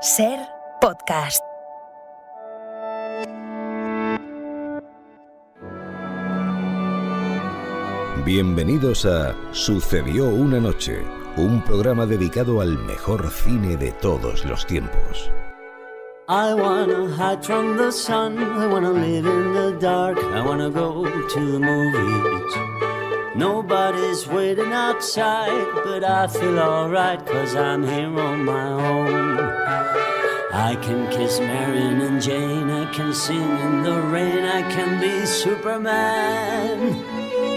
Ser Podcast. Bienvenidos a Sucedió una noche, un programa dedicado al mejor cine de todos los tiempos. I wanna hide from the sun, I wanna live in the dark, I wanna go to the movies. Nobody's waiting outside, but I feel alright, 'cause I'm here on my own. I can kiss Marion and Jane, I can sing in the rain, I can be Superman.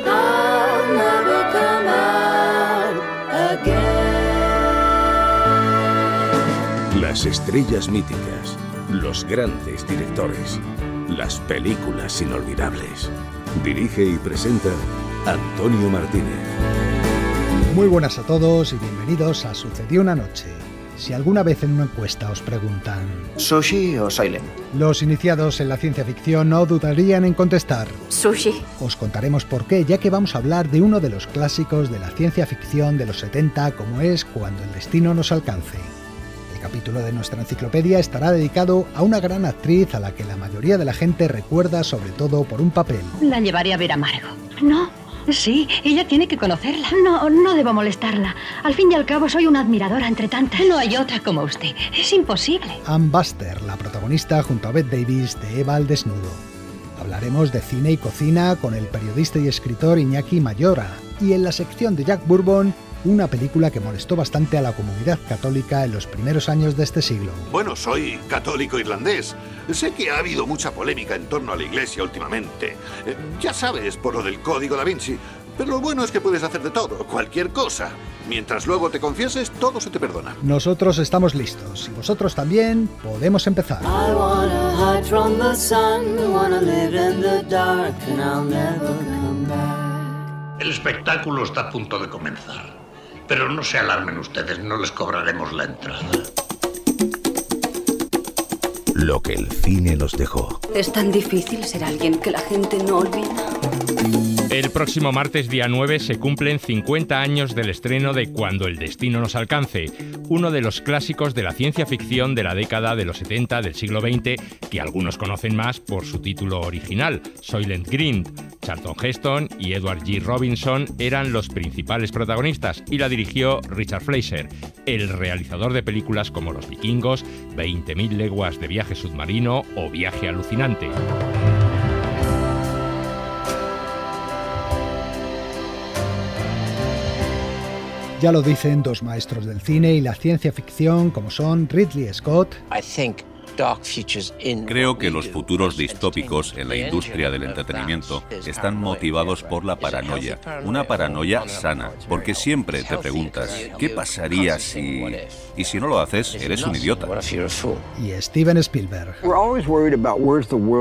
I'll never come out again. Las estrellas míticas, los grandes directores, las películas inolvidables. Dirige y presenta Antonio Martínez. Muy buenas a todos y bienvenidos a Sucedió una noche. Si alguna vez en una encuesta os preguntan ¿Sushi o Soylent? Los iniciados en la ciencia ficción no dudarían en contestar Sushi. Os contaremos por qué, ya que vamos a hablar de uno de los clásicos de la ciencia ficción de los 70, como es Cuando el destino nos alcance. El capítulo de nuestra enciclopedia estará dedicado a una gran actriz a la que la mayoría de la gente recuerda sobre todo por un papel. La llevaré a ver a Margot. No. Sí, ella tiene que conocerla. No debo molestarla. Al fin y al cabo soy una admiradora entre tantas. No hay otra como usted. Es imposible. Ann Buster, la protagonista junto a Bette Davis de Eva al desnudo. Hablaremos de cine y cocina con el periodista y escritor Iñaki Mayora. Y en la sección de Jack Bourbon, una película que molestó bastante a la comunidad católica en los primeros años de este siglo. Bueno, soy católico irlandés. Sé que ha habido mucha polémica en torno a la iglesia últimamente. Ya sabes, por lo del Código Da Vinci. Pero lo bueno es que puedes hacer de todo, cualquier cosa. Mientras luego te confieses, todo se te perdona. Nosotros estamos listos. Y vosotros también, podemos empezar. I wanna hide from the sun, wanna live in the dark, and I'll never come back. El espectáculo está a punto de comenzar. Pero no se alarmen ustedes, no les cobraremos la entrada. Lo que el cine nos dejó. Es tan difícil ser alguien que la gente no olvida. El próximo martes, día 9, se cumplen 50 años del estreno de Cuando el destino nos alcance, uno de los clásicos de la ciencia ficción de la década de los 70 del siglo XX, que algunos conocen más por su título original, Soylent Green. Charlton Heston y Edward G. Robinson eran los principales protagonistas y la dirigió Richard Fleischer, el realizador de películas como Los Vikingos, 20.000 leguas de viaje submarino o Viaje alucinante. Ya lo dicen dos maestros del cine y la ciencia ficción como son Ridley Scott Creo que los futuros distópicos en la industria del entretenimiento están motivados por la paranoia, una paranoia sana, porque siempre te preguntas, ¿qué pasaría si...? Y si no lo haces, eres un idiota. Y Steven Spielberg.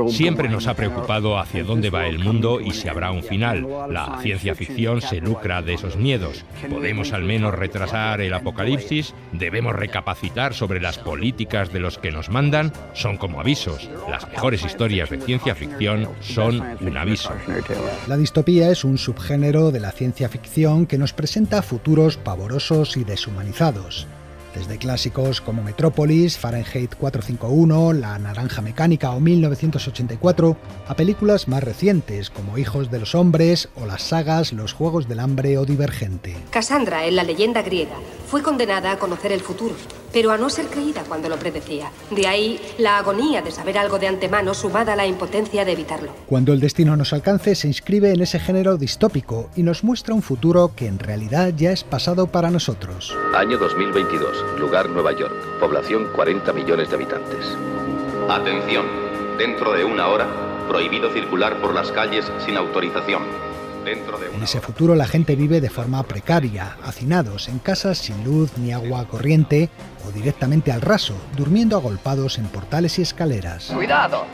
Siempre nos ha preocupado hacia dónde va el mundo y si habrá un final. La ciencia ficción se lucra de esos miedos. ¿Podemos al menos retrasar el apocalipsis? ¿Debemos recapacitar sobre las políticas de los que nos mandan? Son como avisos. Las mejores historias de ciencia ficción son un aviso. La distopía es un subgénero de la ciencia ficción que nos presenta futuros pavorosos y deshumanizados. Desde clásicos como Metrópolis, Fahrenheit 451, La Naranja Mecánica o 1984, a películas más recientes como Hijos de los Hombres o las sagas Los Juegos del Hambre o Divergente. Cassandra, en la leyenda griega, fue condenada a conocer el futuro, pero a no ser creída cuando lo predecía. De ahí la agonía de saber algo de antemano sumada a la impotencia de evitarlo. Cuando el destino nos alcance se inscribe en ese género distópico y nos muestra un futuro que en realidad ya es pasado para nosotros. Año 2022. Lugar Nueva York, población 40 millones de habitantes. Atención, dentro de una hora, prohibido circular por las calles sin autorización. En ese futuro la gente vive de forma precaria, hacinados en casas sin luz ni agua corriente o directamente al raso, durmiendo agolpados en portales y escaleras. ¡Cuidado!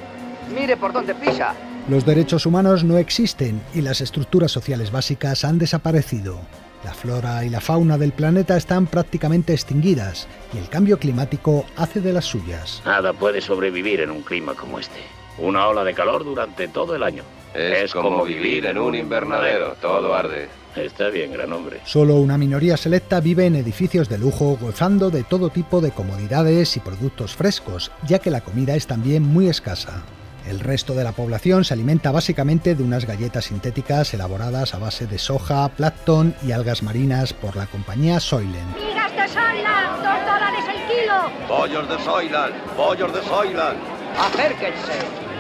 ¡Mire por dónde pisa! Los derechos humanos no existen y las estructuras sociales básicas han desaparecido. La flora y la fauna del planeta están prácticamente extinguidas y el cambio climático hace de las suyas. Nada puede sobrevivir en un clima como este. Una ola de calor durante todo el año. Es como vivir en un invernadero, todo arde. Está bien, gran hombre. Solo una minoría selecta vive en edificios de lujo, gozando de todo tipo de comodidades y productos frescos, ya que la comida es también muy escasa. El resto de la población se alimenta básicamente de unas galletas sintéticas elaboradas a base de soja, plancton y algas marinas por la compañía Soylent. ¡Migas de Soylent! $2 el kilo! ¡Pollos de Soylent! ¡Pollos de Soylent! Acérquense.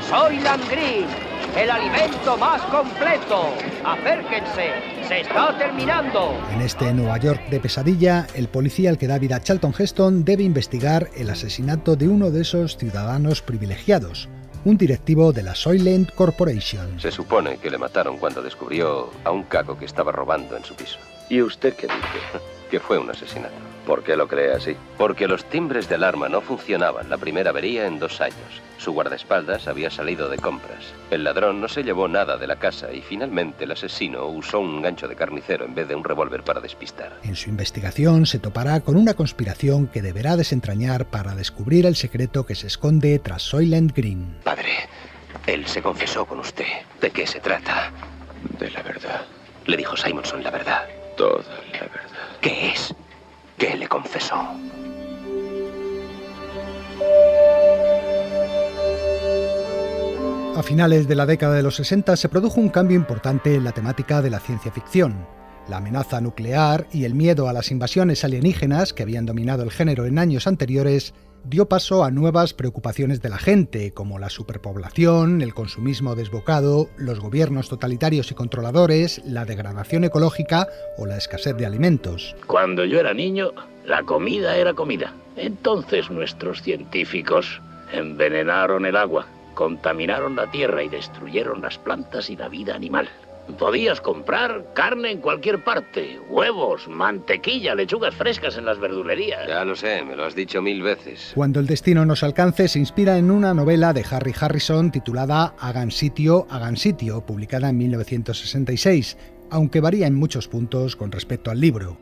Soylent Green, el alimento más completo. Acérquense. Se está terminando. En este Nueva York de pesadilla, el policía al que da vida a Charlton Heston debe investigar el asesinato de uno de esos ciudadanos privilegiados, un directivo de la Soylent Corporation. Se supone que le mataron cuando descubrió a un caco que estaba robando en su piso. ¿Y usted qué dice? Que fue un asesinato. ¿Por qué lo cree así? Porque los timbres de alarma no funcionaban. La primera avería en 2 años. Su guardaespaldas había salido de compras. El ladrón no se llevó nada de la casa y finalmente el asesino usó un gancho de carnicero en vez de un revólver para despistar. En su investigación se topará con una conspiración que deberá desentrañar para descubrir el secreto que se esconde tras Soylent Green. Padre, él se confesó con usted. ¿De qué se trata? De la verdad. Le dijo Simonson la verdad. Toda la verdad. ¿Qué es? ¿Qué le confesó? A finales de la década de los 60 se produjo un cambio importante en la temática de la ciencia ficción. La amenaza nuclear y el miedo a las invasiones alienígenas que habían dominado el género en años anteriores dio paso a nuevas preocupaciones de la gente, como la superpoblación, el consumismo desbocado, los gobiernos totalitarios y controladores, la degradación ecológica o la escasez de alimentos. Cuando yo era niño, la comida era comida. Entonces nuestros científicos envenenaron el agua, contaminaron la tierra y destruyeron las plantas y la vida animal. Podías comprar carne en cualquier parte, huevos, mantequilla, lechugas frescas en las verdulerías. Ya lo sé, me lo has dicho 1000 veces. Cuando el destino nos alcance se inspira en una novela de Harry Harrison titulada Hagan sitio, publicada en 1966, aunque varía en muchos puntos con respecto al libro.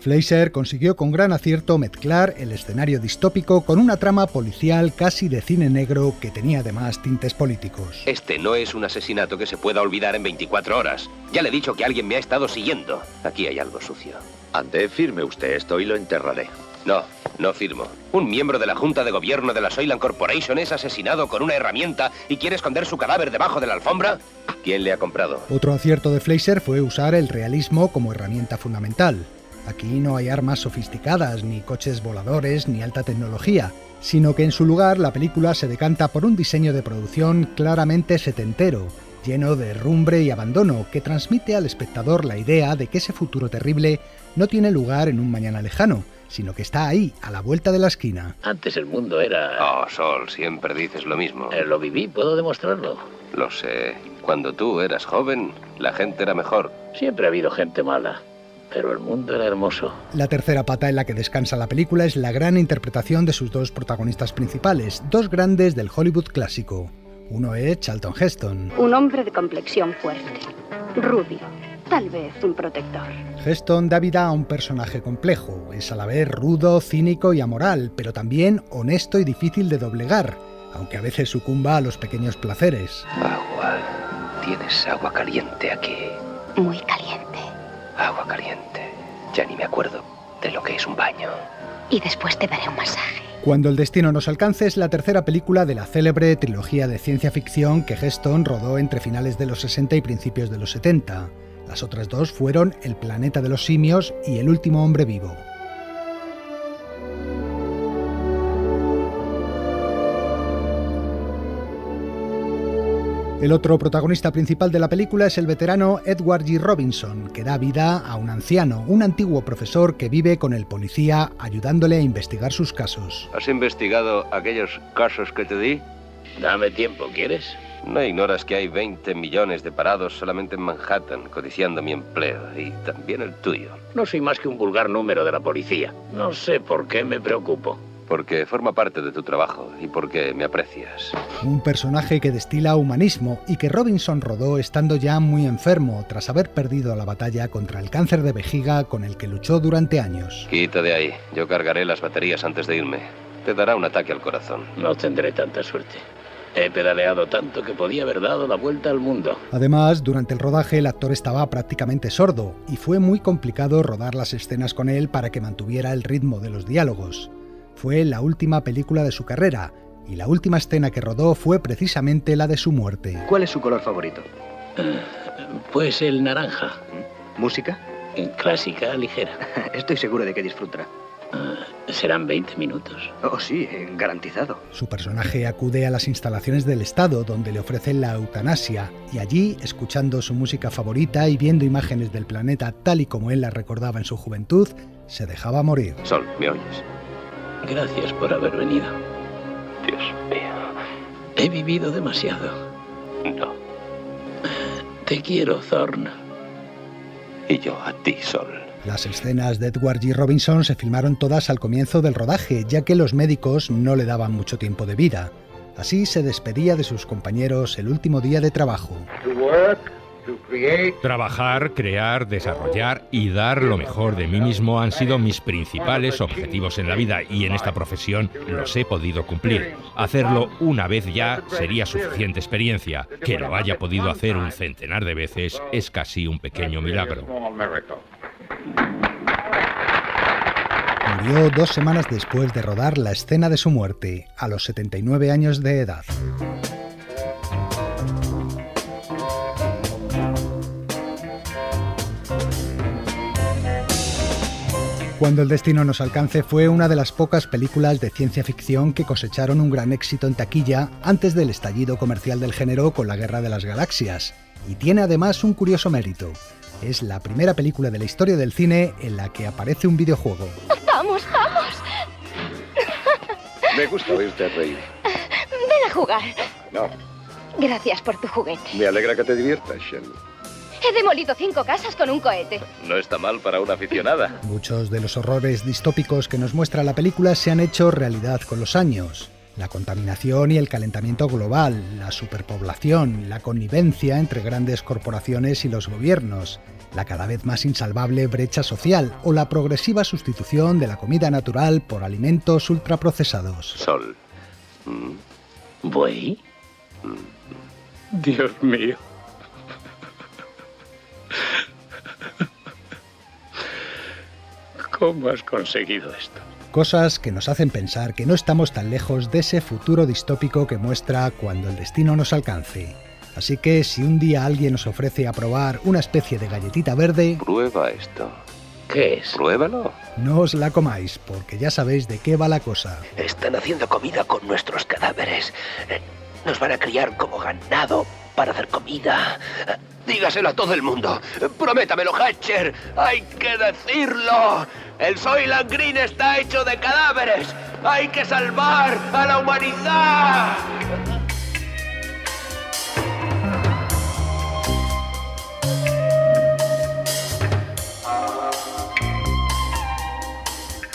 Fleischer consiguió con gran acierto mezclar el escenario distópico con una trama policial casi de cine negro que tenía además tintes políticos. Este no es un asesinato que se pueda olvidar en 24 horas. Ya le he dicho que alguien me ha estado siguiendo. Aquí hay algo sucio. Ande, firme usted esto y lo enterraré. No, no firmo. Un miembro de la Junta de Gobierno de la Soylent Corporation es asesinado con una herramienta y quiere esconder su cadáver debajo de la alfombra. ¿Quién le ha comprado? Otro acierto de Fleischer fue usar el realismo como herramienta fundamental. Aquí no hay armas sofisticadas, ni coches voladores, ni alta tecnología, sino que en su lugar la película se decanta por un diseño de producción claramente setentero, lleno de herrumbre y abandono, que transmite al espectador la idea de que ese futuro terrible no tiene lugar en un mañana lejano, sino que está ahí, a la vuelta de la esquina. Antes el mundo era... Oh, Sol, siempre dices lo mismo. Lo viví, puedo demostrarlo. Lo sé. Cuando tú eras joven, la gente era mejor. Siempre ha habido gente mala, pero el mundo era hermoso. La tercera pata en la que descansa la película es la gran interpretación de sus dos protagonistas principales, dos grandes del Hollywood clásico. Uno es Charlton Heston. Un hombre de complexión fuerte, rubio, tal vez un protector. Heston da vida a un personaje complejo. Es a la vez rudo, cínico y amoral, pero también honesto y difícil de doblegar, aunque a veces sucumba a los pequeños placeres. Agua. Tienes agua caliente aquí. Muy caliente. Agua caliente. Ya ni me acuerdo de lo que es un baño. Y después te daré un masaje. Cuando el destino nos alcance es la tercera película de la célebre trilogía de ciencia ficción que Heston rodó entre finales de los 60 y principios de los 70. Las otras dos fueron El planeta de los simios y El último hombre vivo. El otro protagonista principal de la película es el veterano Edward G. Robinson, que da vida a un anciano, un antiguo profesor que vive con el policía ayudándole a investigar sus casos. ¿Has investigado aquellos casos que te di? Dame tiempo, ¿quieres? No ignoras que hay 20 millones de parados solamente en Manhattan, codiciando mi empleo, y también el tuyo. No soy más que un vulgar número de la policía. No sé por qué me preocupo. Porque forma parte de tu trabajo y porque me aprecias. Un personaje que destila humanismo y que Robinson rodó estando ya muy enfermo tras haber perdido la batalla contra el cáncer de vejiga con el que luchó durante años. Quita de ahí, yo cargaré las baterías antes de irme. Te dará un ataque al corazón. No tendré tanta suerte. He pedaleado tanto que podía haber dado la vuelta al mundo. Además, durante el rodaje el actor estaba prácticamente sordo y fue muy complicado rodar las escenas con él para que mantuviera el ritmo de los diálogos. Fue la última película de su carrera y la última escena que rodó fue precisamente la de su muerte. ¿Cuál es su color favorito? Pues el naranja. ¿Música? Clásica, ligera. Estoy seguro de que disfrutará. Serán 20 minutos. Oh, sí, garantizado. Su personaje acude a las instalaciones del Estado, donde le ofrecen la eutanasia, y allí, escuchando su música favorita y viendo imágenes del planeta tal y como él la recordaba en su juventud, se dejaba morir. Sol, ¿me oyes? Gracias por haber venido. Dios mío. He vivido demasiado. No. Te quiero, Thorne. Y yo a ti, Sol. Las escenas de Edward G. Robinson se filmaron todas al comienzo del rodaje, ya que los médicos no le daban mucho tiempo de vida. Así se despedía de sus compañeros el último día de trabajo. Trabajar, crear, desarrollar y dar lo mejor de mí mismo han sido mis principales objetivos en la vida y en esta profesión los he podido cumplir. Hacerlo una vez ya sería suficiente experiencia. Que lo haya podido hacer un centenar de veces es casi un pequeño milagro. Murió 2 semanas después de rodar la escena de su muerte, a los 79 años de edad. Cuando el destino nos alcance fue una de las pocas películas de ciencia ficción que cosecharon un gran éxito en taquilla antes del estallido comercial del género con la Guerra de las Galaxias. Y tiene además un curioso mérito. Es la primera película de la historia del cine en la que aparece un videojuego. ¡Vamos, vamos! Me gusta oírte reír. Ven a jugar. No. Gracias por tu juguete. Me alegra que te diviertas, Shell. He demolido 5 casas con un cohete. No está mal para una aficionada. Muchos de los horrores distópicos que nos muestra la película se han hecho realidad con los años. La contaminación y el calentamiento global, la superpoblación, la connivencia entre grandes corporaciones y los gobiernos, la cada vez más insalvable brecha social o la progresiva sustitución de la comida natural por alimentos ultraprocesados. Sol. ¿Buey? Dios mío. ¿Cómo has conseguido esto? Cosas que nos hacen pensar que no estamos tan lejos de ese futuro distópico que muestra Cuando el destino nos alcance. Así que si un día alguien os ofrece a probar una especie de galletita verde... Prueba esto. ¿Qué es? Pruébalo. No os la comáis, porque ya sabéis de qué va la cosa. Están haciendo comida con nuestros cadáveres. Nos van a criar como ganado para hacer comida. Dígaselo a todo el mundo. Prométamelo, Hatcher. Hay que decirlo. El Soylent Green está hecho de cadáveres. Hay que salvar a la humanidad.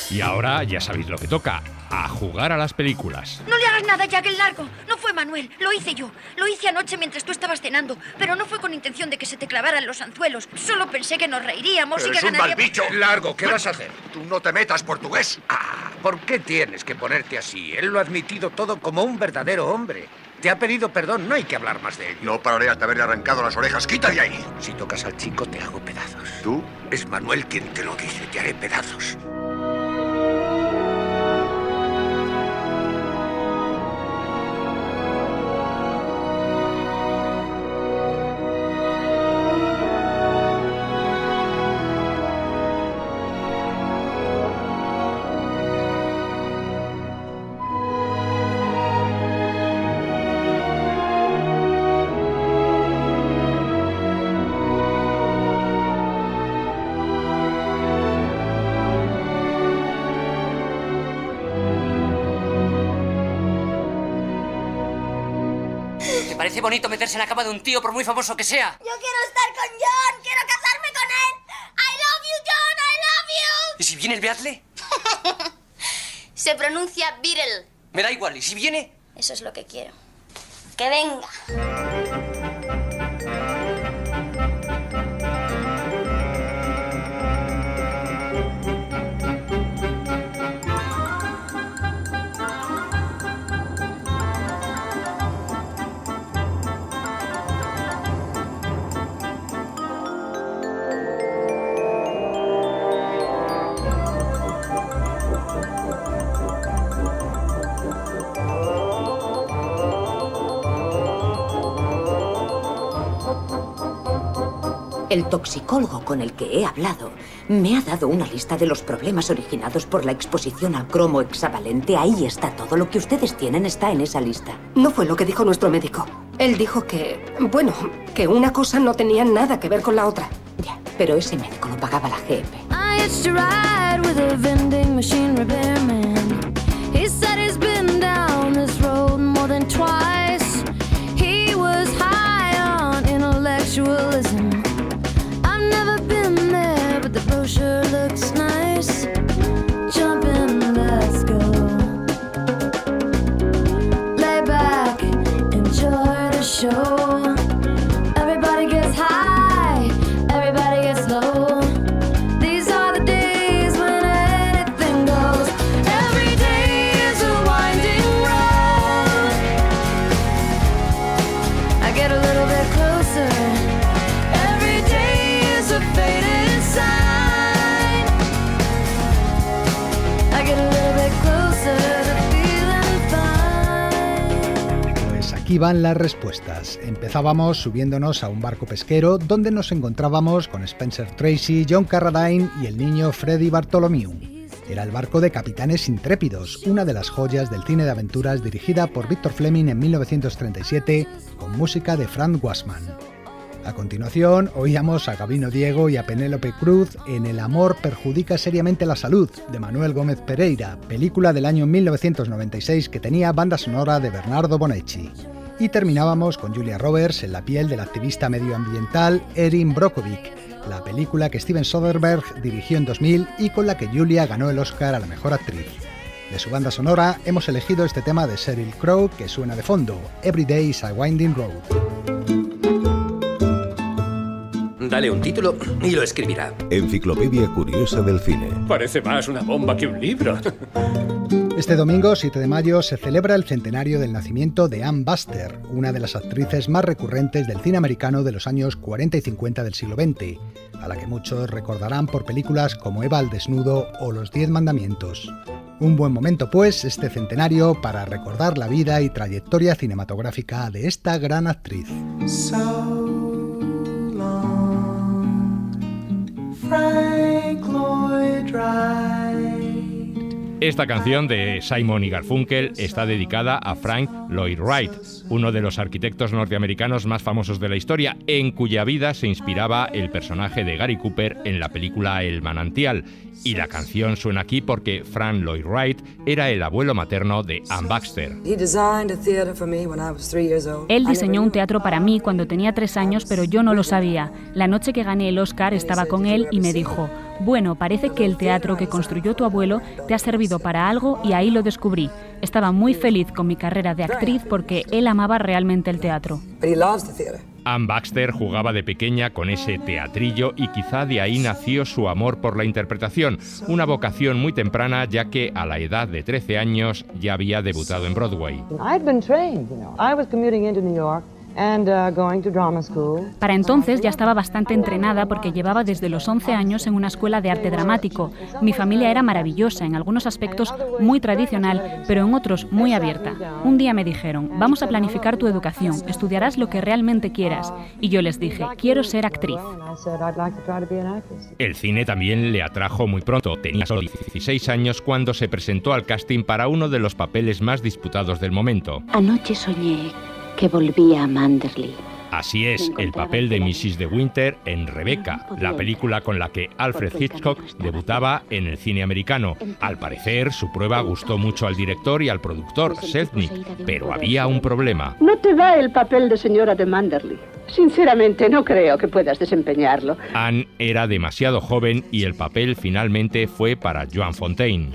Y ahora ya sabéis lo que toca, a jugar a las películas. No le hagas nada, Jack el Largo. No fue Manuel, lo hice yo. Lo hice anoche mientras tú estabas cenando, pero no fue con intención de que se te clavaran los anzuelos. Solo pensé que nos reiríamos y que ¡Eres un ganaríamos... mal bicho! Largo, ¿qué vas a hacer? Tú no te metas, portugués. ¿Por qué tienes que ponerte así? Él lo ha admitido todo como un verdadero hombre. Te ha pedido perdón, no hay que hablar más de ello. No pararé hasta haberle arrancado las orejas. ¡Quita de ahí! Si tocas al chico, te hago pedazos. ¿Tú? Es Manuel quien te lo dice. Te haré pedazos. ¿Parece bonito meterse en la cama de un tío por muy famoso que sea? Yo quiero estar con John, quiero casarme con él. I love you, John, I love you. ¿Y si viene el Beatle? Se pronuncia Beatle. Me da igual, ¿y si viene? Eso es lo que quiero. Que venga. El toxicólogo con el que he hablado me ha dado una lista de los problemas originados por la exposición al cromo hexavalente. Ahí está todo. Lo que ustedes tienen está en esa lista. No fue lo que dijo nuestro médico. Él dijo que, bueno, que una cosa no tenía nada que ver con la otra. Ya, pero ese médico lo pagaba la GEP. Sure looks nice. Jump in, let's go. Lay back, enjoy the show. Everybody gets high, everybody gets low. These are the days when anything goes. Every day is a winding road. I get a little bit closer. Every day is a faded sign. Pues aquí van las respuestas. Empezábamos subiéndonos a un barco pesquero donde nos encontrábamos con Spencer Tracy, John Carradine y el niño Freddie Bartholomew. Era el barco de Capitanes Intrépidos, una de las joyas del cine de aventuras dirigida por Victor Fleming en 1937 con música de Frank Wassman. A continuación, oíamos a Gabino Diego y a Penélope Cruz en El amor perjudica seriamente la salud, de Manuel Gómez Pereira, película del año 1996 que tenía banda sonora de Bernardo Bonetti. Y terminábamos con Julia Roberts en la piel del activista medioambiental Erin Brockovich, la película que Steven Soderbergh dirigió en 2000 y con la que Julia ganó el Oscar a la mejor actriz. De su banda sonora hemos elegido este tema de Sheryl Crow que suena de fondo, Every Day is a Winding Road. Dale un título y lo escribirá. Enciclopedia Curiosa del Cine. Parece más una bomba que un libro. Este domingo, 7 de mayo, se celebra el centenario del nacimiento de Ann Baxter, una de las actrices más recurrentes del cine americano de los años 40 y 50 del siglo XX, a la que muchos recordarán por películas como Eva al desnudo o Los 10 mandamientos. Un buen momento, pues, este centenario para recordar la vida y trayectoria cinematográfica de esta gran actriz. Frank Lloyd Wright. Esta canción de Simon y Garfunkel está dedicada a Frank Lloyd Wright, uno de los arquitectos norteamericanos más famosos de la historia, en cuya vida se inspiraba el personaje de Gary Cooper en la película El manantial. Y la canción suena aquí porque Frank Lloyd Wright era el abuelo materno de Ann Baxter. Él diseñó un teatro para mí cuando tenía 3 años, pero yo no lo sabía. La noche que gané el Oscar estaba con él y me dijo: bueno, parece que el teatro que construyó tu abuelo te ha servido para algo, y ahí lo descubrí. Estaba muy feliz con mi carrera de actriz porque él amaba realmente el teatro. Ann Baxter jugaba de pequeña con ese teatrillo y quizá de ahí nació su amor por la interpretación, una vocación muy temprana ya que a la edad de 13 años ya había debutado en Broadway. Para entonces ya estaba bastante entrenada porque llevaba desde los 11 años en una escuela de arte dramático. Mi familia era maravillosa, en algunos aspectos muy tradicional, pero en otros muy abierta. Un día me dijeron: vamos a planificar tu educación, estudiarás lo que realmente quieras. Y yo les dije: quiero ser actriz. El cine también le atrajo muy pronto. Tenía solo 16 años cuando se presentó al casting para uno de los papeles más disputados del momento. Anoche soñé que volvía a Manderley. Así es, el papel de Mrs. de Winter en Rebecca, la película con la que Alfred Hitchcock debutaba en el cine americano. Al parecer, su prueba gustó mucho al director y al productor, Selznick, pero había un problema. No te va el papel de señora de Manderley. Sinceramente, no creo que puedas desempeñarlo. Anne era demasiado joven y el papel finalmente fue para Joan Fontaine.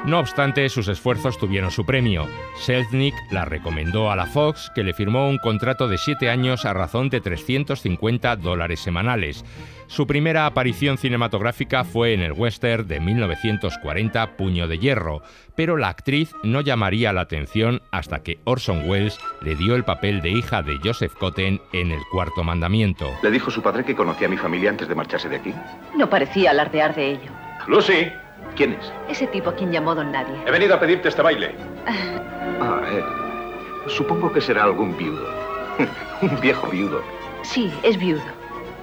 No obstante, sus esfuerzos tuvieron su premio. Selznick la recomendó a la Fox, que le firmó un contrato de 7 años a razón de $350 semanales. Su primera aparición cinematográfica fue en el western de 1940, Puño de Hierro, pero la actriz no llamaría la atención hasta que Orson Welles le dio el papel de hija de Joseph Cotten en El Cuarto Mandamiento. ¿Le dijo su padre que conocía a mi familia antes de marcharse de aquí? No parecía alardear de ello. Lucy, ¿quién es? Ese tipo a quien llamó Don Nadie. He venido a pedirte este baile. Supongo que será algún viudo. Un viejo viudo. Sí, es viudo.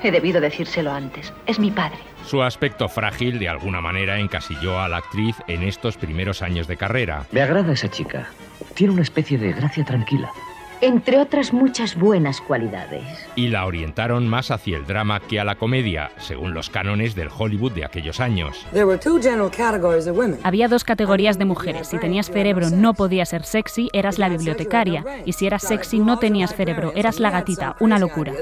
He debido decírselo antes. Es mi padre. Su aspecto frágil de alguna manera encasilló a la actriz en estos primeros años de carrera. Me agrada esa chica. Tiene una especie de gracia tranquila. Entre otras muchas buenas cualidades. Y la orientaron más hacia el drama que a la comedia, según los cánones del Hollywood de aquellos años. Había dos categorías de mujeres. Si tenías cerebro no podías ser sexy, eras la bibliotecaria. Y si eras sexy no tenías cerebro, eras la gatita. Una locura.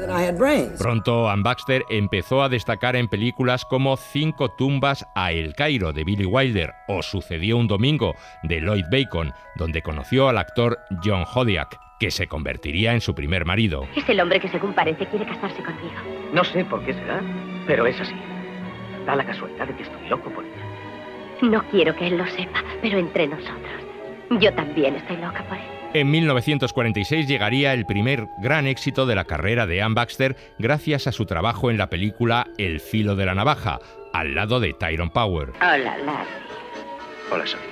Pronto Anne Baxter empezó a destacar en películas como 5 tumbas a El Cairo, de Billy Wilder, o Sucedió un domingo, de Lloyd Bacon, donde conoció al actor John Hodiak, que se convertiría en su primer marido. Es el hombre que, según parece, quiere casarse conmigo. No sé por qué será, pero es así. Da la casualidad de que estoy loco por ella. No quiero que él lo sepa, pero entre nosotros, yo también estoy loca por él. En 1946 llegaría el primer gran éxito de la carrera de Anne Baxter gracias a su trabajo en la película El filo de la navaja, al lado de Tyrone Power. Hola, Larry. Hola, Sophie.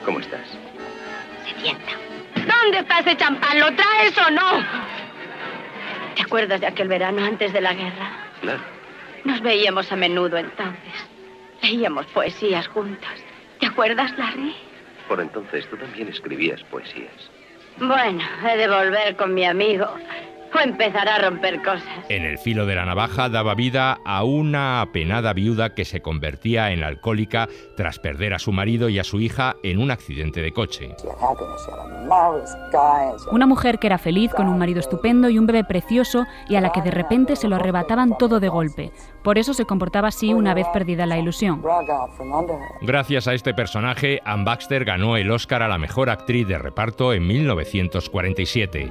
¿Cómo estás? Se sienta. ¿Dónde está ese champán? ¿Lo traes o no? ¿Te acuerdas de aquel verano antes de la guerra? Claro. Nos veíamos a menudo entonces. Leíamos poesías juntos. ¿Te acuerdas, Larry? Por entonces tú también escribías poesías. Bueno, he de volver con mi amigo o empezar a romper cosas. En El filo de la navaja daba vida a una apenada viuda que se convertía en alcohólica tras perder a su marido y a su hija en un accidente de coche. Una mujer que era feliz con un marido estupendo y un bebé precioso y a la que de repente se lo arrebataban todo de golpe. Por eso se comportaba así una vez perdida la ilusión. Gracias a este personaje, Anne Baxter ganó el Oscar a la mejor actriz de reparto en 1947.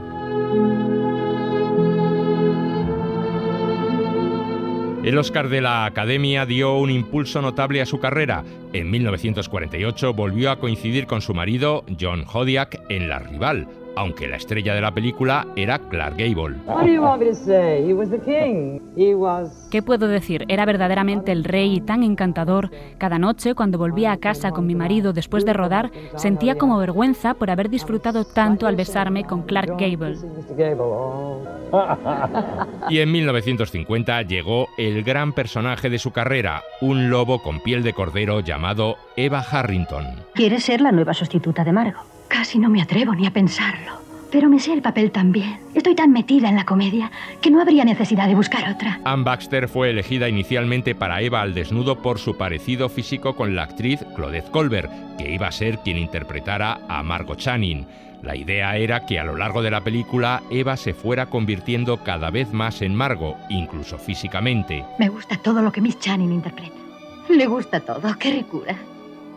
El Oscar de la Academia dio un impulso notable a su carrera. En 1948 volvió a coincidir con su marido, John Hodiak, en La rival, aunque la estrella de la película era Clark Gable. ¿Qué puedo decir? Era verdaderamente el rey y tan encantador. Cada noche, cuando volvía a casa con mi marido después de rodar, sentía como vergüenza por haber disfrutado tanto al besarme con Clark Gable. Y en 1950 llegó el gran personaje de su carrera, un lobo con piel de cordero llamado Eva Harrington. ¿Quieres ser la nueva sustituta de Margot? Casi no me atrevo ni a pensarlo. Pero me sé el papel tan bien. Estoy tan metida en la comedia que no habría necesidad de buscar otra. Anne Baxter fue elegida inicialmente para Eva al desnudo por su parecido físico con la actriz Claudette Colbert, que iba a ser quien interpretara a Margot Channing. La idea era que a lo largo de la película Eva se fuera convirtiendo cada vez más en Margot, incluso físicamente. Me gusta todo lo que Miss Channing interpreta. Le gusta todo, qué ricura.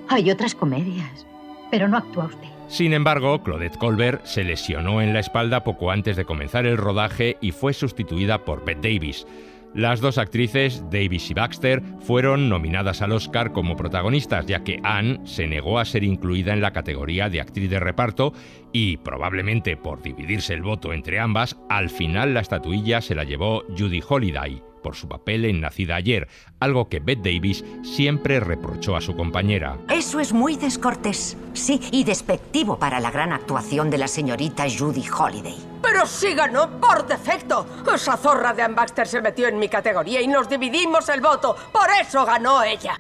Hay otras comedias, pero no actúa usted. Sin embargo, Claudette Colbert se lesionó en la espalda poco antes de comenzar el rodaje y fue sustituida por Bette Davis. Las dos actrices, Davis y Baxter, fueron nominadas al Oscar como protagonistas, ya que Anne se negó a ser incluida en la categoría de actriz de reparto y, probablemente por dividirse el voto entre ambas, al final la estatuilla se la llevó Judy Holliday por su papel en Nacida ayer, algo que Bette Davis siempre reprochó a su compañera. Eso es muy descortés, sí, y despectivo para la gran actuación de la señorita Judy Holliday. ¡Pero sí ganó por defecto! Esa zorra de Anne Baxter se metió en mi categoría y nos dividimos el voto. ¡Por eso ganó ella!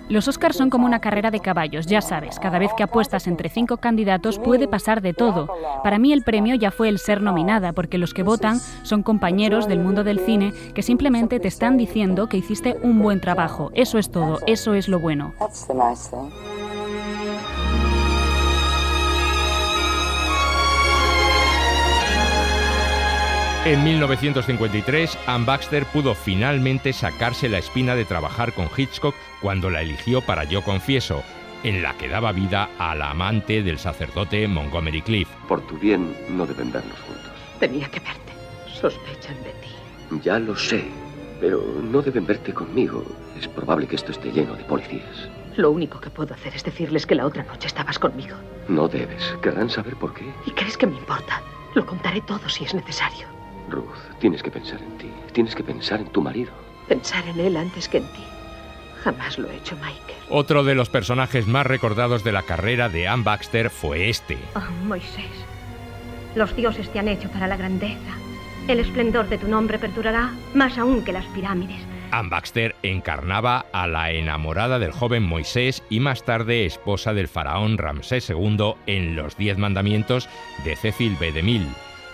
Los Oscars son como una carrera de caballos, ya sabes. Cada vez que apuestas entre 5 candidatos puede pasar de todo. Para mí el premio ya fue el ser nominada, porque los que votan son compañeros del mundo del cine que simplemente te están diciendo que hiciste un buen trabajo. Eso es todo, eso es lo bueno. En 1953, Anne Baxter pudo finalmente sacarse la espina de trabajar con Hitchcock cuando la eligió para Yo confieso, en la que daba vida a la amante del sacerdote Montgomery Clift. Por tu bien, no deben vernos juntos. Tenía que verte. Sospechan de ti. Ya lo sé, pero no deben verte conmigo. Es probable que esto esté lleno de policías. Lo único que puedo hacer es decirles que la otra noche estabas conmigo. No debes. Querrán saber por qué. ¿Y crees que me importa? Lo contaré todo si es necesario. Ruth, tienes que pensar en ti. Tienes que pensar en tu marido. Pensar en él antes que en ti. Jamás lo he hecho, Michael. Otro de los personajes más recordados de la carrera de Anne Baxter fue este. Oh, Moisés, los dioses te han hecho para la grandeza. El esplendor de tu nombre perdurará más aún que las pirámides. Anne Baxter encarnaba a la enamorada del joven Moisés y más tarde esposa del faraón Ramsés II en Los 10 mandamientos de Cecil B. DeMille,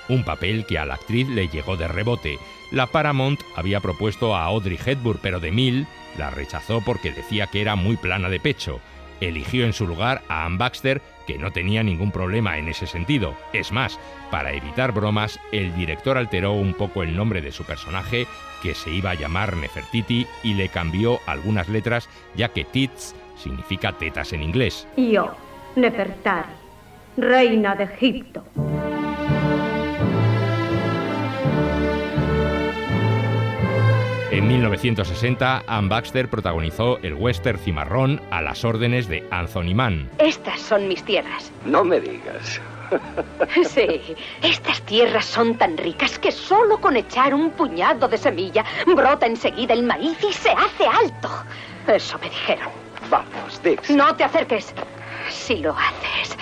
un papel que a la actriz le llegó de rebote. La Paramount había propuesto a Audrey Hepburn, pero DeMille la rechazó porque decía que era muy plana de pecho. Eligió en su lugar a Anne Baxter, que no tenía ningún problema en ese sentido. Es más, para evitar bromas, el director alteró un poco el nombre de su personaje, que se iba a llamar Nefertiti, y le cambió algunas letras, ya que tits significa tetas en inglés. Yo, Nefertari, reina de Egipto. En 1960, Anne Baxter protagonizó el western cimarrón A las órdenes de Anthony Mann. Estas son mis tierras. No me digas. Sí, estas tierras son tan ricas que solo con echar un puñado de semilla brota enseguida el maíz y se hace alto. Eso me dijeron. Vamos, Dix. No te acerques. Si lo haces,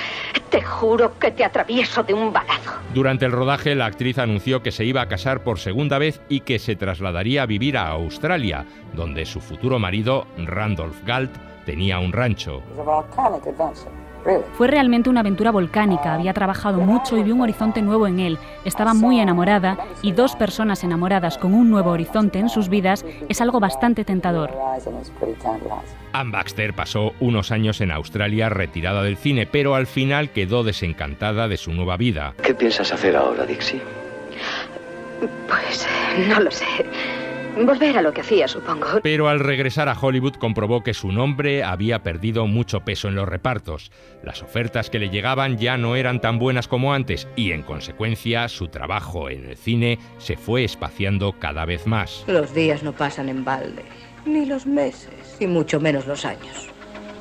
te juro que te atravieso de un balazo. Durante el rodaje, la actriz anunció que se iba a casar por segunda vez y que se trasladaría a vivir a Australia, donde su futuro marido, Randolph Galt, tenía un rancho. Fue realmente una aventura volcánica, había trabajado mucho y vio un horizonte nuevo en él. Estaba muy enamorada y dos personas enamoradas con un nuevo horizonte en sus vidas es algo bastante tentador. Anne Baxter pasó unos años en Australia retirada del cine, pero al final quedó desencantada de su nueva vida. ¿Qué piensas hacer ahora, Dixie? Pues no lo sé. Volver a lo que hacía, supongo. Pero al regresar a Hollywood comprobó que su nombre había perdido mucho peso en los repartos. Las ofertas que le llegaban ya no eran tan buenas como antes y, en consecuencia, su trabajo en el cine se fue espaciando cada vez más. Los días no pasan en balde, ni los meses, y mucho menos los años.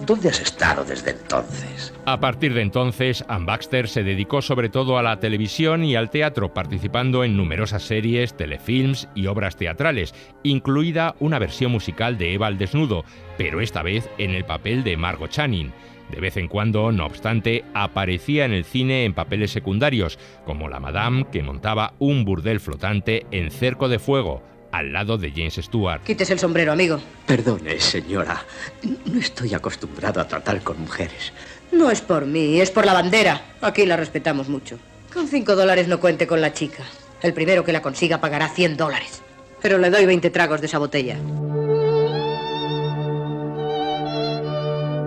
¿Dónde has estado desde entonces? A partir de entonces, Anne Baxter se dedicó sobre todo a la televisión y al teatro, participando en numerosas series, telefilms y obras teatrales, incluida una versión musical de Eva al desnudo, pero esta vez en el papel de Margot Channing. De vez en cuando, no obstante, aparecía en el cine en papeles secundarios, como la Madame que montaba un burdel flotante en Cerco de Fuego, al lado de James Stewart. Quítese el sombrero, amigo. Perdone, señora. No estoy acostumbrado a tratar con mujeres. No es por mí, es por la bandera. Aquí la respetamos mucho. Con $5 no cuente con la chica. El primero que la consiga pagará $100. Pero le doy 20 tragos de esa botella.